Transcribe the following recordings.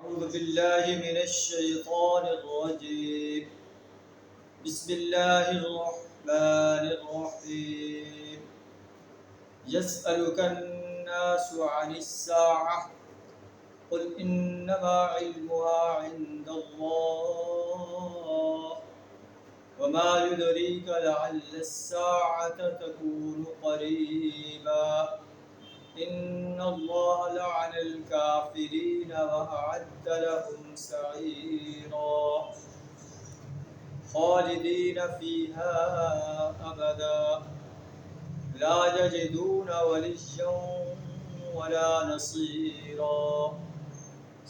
أعوذ بالله من الشيطان الرجيم. بسم الله الرحمن الرحيم. يسألك الناس عن الساعة قل إنما علمها عند الله وما يدريك لعل الساعة تكون قريبا إن الله لعن الكافرين وأعد لهم سعيرا خالدين فيها أبدا لا يجدون وليا ولا نصيرا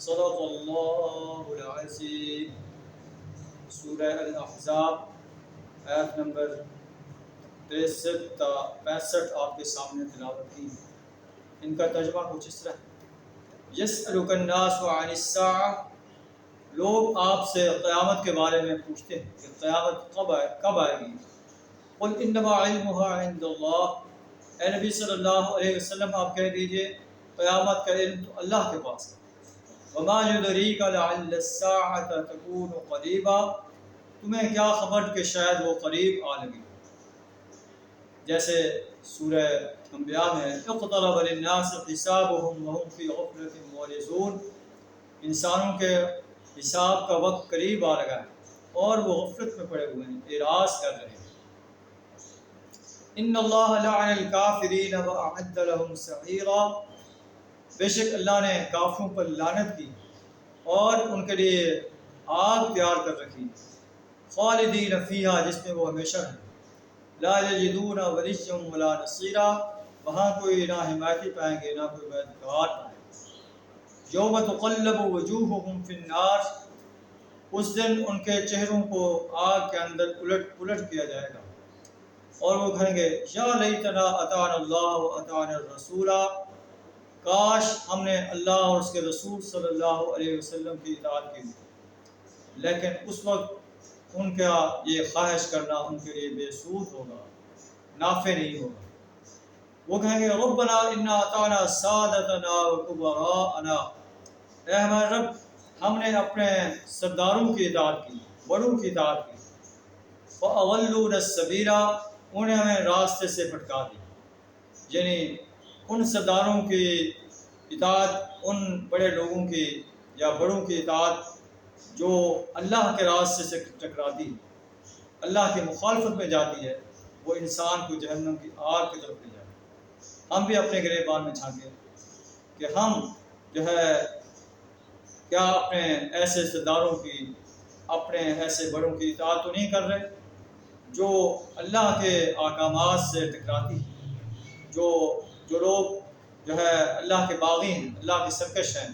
صدق اللہ العظیم. سورہ الاحزاب آیت نمبر 63 تا 65 آپ کے سامنے تلاوت کی. ان کا ترجمہ کچھ اس طرح ہے: یسألک الناس عن الساعہ، لوگ آپ سے قیامت کے بارے میں پوچھتے ہیں کہ قیامت کب آئے گی. قل انما علمها عند اللہ، اے نبی صلی اللہ علیہ وسلم آپ کہہ دیجئے قیامت کا علم تو اللہ کے پاس ہے. وما یدریک لعل الساعة تکون قریبا، تمہیں کیا خبر کہ شاید وہ قریب آ لگی. جیسے سورہ انبیاء میں اقترب للناس حسابهم وهم في غفلة معرضون، انسانوں کے حساب کا وقت قریب آ لگا ہے اور وہ غفلت میں پڑے ہوئے ہیں، اعراض کر رہے ہیں. ان اللہ لعن الکافرین واعد لهم سعیرا، بے شک اللہ نے کافروں پر لعنت کی اور ان کے لیے آگ تیار کر رکھی. خالدین فیہا، جس میں وہ ہمیشہ ہیں. لا یجدون ولیا ولا نصیرا، وہاں کوئی نہ حمایتی پائیں گے نہ کوئی مددگار پائیں گے. یوم تقلب وجوہہم فی النار، اس دن ان کے چہروں کو آگ کے اندر الٹ کیا جائے گا اور وہ کہیں گے یا لیتنا اطعنا اللہ واطعنا الرسول، کاش ہم نے اللہ اور اس کے رسول صلی اللہ علیہ وسلم کی اطاعت کی. لیکن اس وقت ان کا یہ خواہش کرنا ان کے لیے بے سود ہوگا، نافع نہیں ہوگا. وہ کہیں گے ربنا انا اطعنا سادتنا وکبراءنا، اے ہمارے رب ہم نے اپنے سرداروں کی اطاعت کی، بڑوں کی اطاعت کی. فاضلونا السبیل، انہیں ہمیں راستے سے بھٹکا دی. یعنی ان سرداروں کی اطاعت، ان بڑے لوگوں کی یا بڑوں کی اطاعت جو اللہ کے راستے سے ٹکراتی ہے، اللہ کی مخالفت میں جاتی ہے، وہ انسان کو جہنم کی آگ کی طرف لے جائے. ہم بھی اپنے گریبان میں جھانکیں کہ ہم جو ہے کیا اپنے ایسے سرداروں کی، اپنے ایسے بڑوں کی اطاعت تو نہیں کر رہے جو اللہ کے احکامات سے ٹکراتی ہیں، جو لوگ جو ہے اللہ کے باغی ہیں، اللہ کے سرکش ہیں،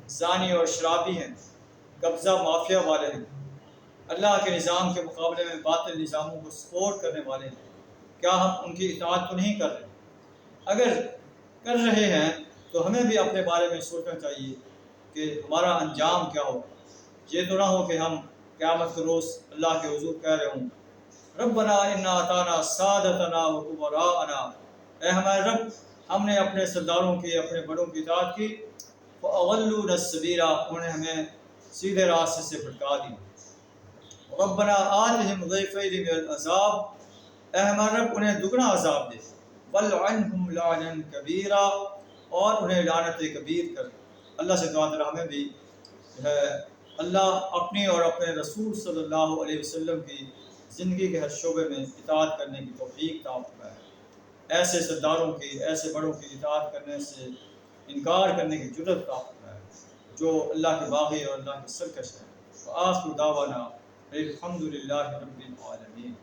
زانی اور شرابی ہیں، قبضہ مافیا والے ہیں، اللہ کے نظام کے مقابلے میں باطل نظاموں کو سپورٹ کرنے والے ہیں. کیا ہم ان کی اطاعت تو نہیں کر رہے؟ اگر کر رہے ہیں تو ہمیں بھی اپنے بارے میں سوچنا چاہیے کہ ہمارا انجام کیا ہو. یہ تو نہ ہو کہ ہم قیامت کے روز اللہ کے حضور کہہ رہے ہوں ربنا انا اطعنا سادتنا وکبراءنا، اے ہمارے رب ہم نے اپنے سرداروں کی، اپنے بڑوں کی اطاعت کی. فاضلونا السبیل، انہیں ہمیں سیدھے راستے سے بھٹکا دی. ربنا آتہم ضعفین من العذاب، اے ہمارے رب انہیں دگنا عذاب دے. والعنہم لعنا کبیرا، اور انہیں لعنت کبیر کر. اللہ سے دعا کر ہمیں بھی جو ہے اللہ اپنی اور اپنے رسول صلی اللہ علیہ وسلم کی زندگی کے ہر شعبے میں اطاعت کرنے کی توفیق عطا فرمائے. ایسے سرداروں کی، ایسے بڑوں کی اطاعت کرنے سے انکار کرنے کی جرأت عطا فرمائے جو اللہ کے باغی اور اللہ کے سرکش ہیں. وآخر دعوانا الحمد للہ رب العالمین.